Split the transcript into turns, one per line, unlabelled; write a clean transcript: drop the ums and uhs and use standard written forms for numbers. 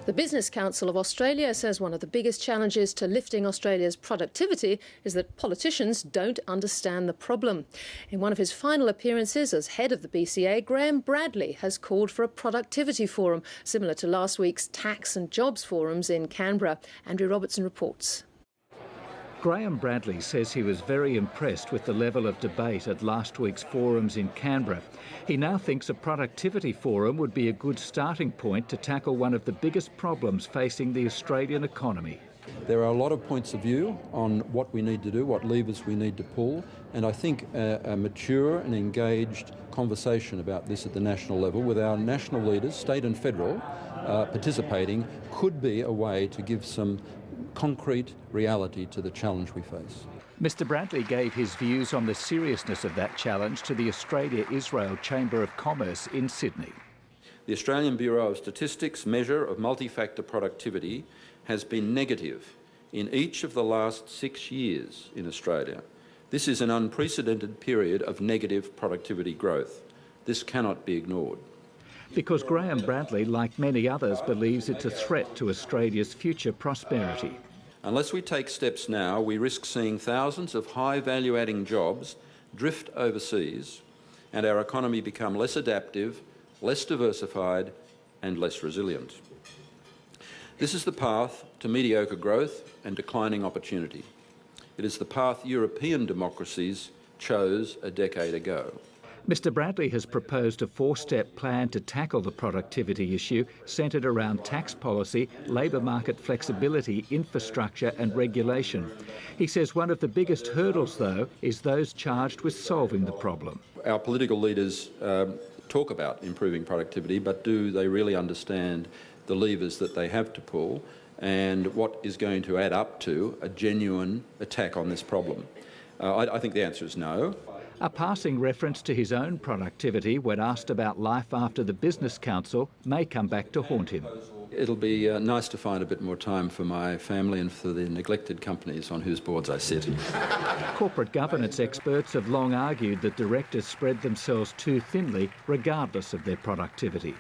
The Business Council of Australia says one of the biggest challenges to lifting Australia's productivity is that politicians don't understand the problem. In one of his final appearances as head of the BCA, Graham Bradley has called for a productivity forum, similar to last week's tax and jobs forums in Canberra. Andrew Robertson reports.
Graham Bradley says he was very impressed with the level of debate at last week's forums in Canberra. He now thinks a productivity forum would be a good starting point to tackle one of the biggest problems facing the Australian economy.
There are a lot of points of view on what we need to do, what levers we need to pull, and I think a mature and engaged conversation about this at the national level with our national leaders, state and federal, participating could be a way to give some concrete reality to the challenge we face.
Mr Bradley gave his views on the seriousness of that challenge to the Australia-Israel Chamber of Commerce in Sydney.
The Australian Bureau of Statistics measure of multi-factor productivity has been negative in each of the last 6 years in Australia. This is an unprecedented period of negative productivity growth. This cannot be ignored.
Because Graham Bradley, like many others, believes it's a threat to Australia's future prosperity.
Unless we take steps now, we risk seeing thousands of high value-adding jobs drift overseas and our economy become less adaptive, less diversified and less resilient. This is the path to mediocre growth and declining opportunity. It is the path European democracies chose a decade ago.
Mr Bradley has proposed a 4-step plan to tackle the productivity issue centred around tax policy, labour market flexibility, infrastructure and regulation. He says one of the biggest hurdles, though, is those charged with solving the problem.
Our political leaders talk about improving productivity, but do they really understand the levers that they have to pull and what is going to add up to a genuine attack on this problem? I think the answer is no.
A passing reference to his own productivity when asked about life after the Business Council may come back to haunt him.
It'll be nice to find a bit more time for my family and for the neglected companies on whose boards I sit.
Corporate governance experts have long argued that directors spread themselves too thinly regardless of their productivity.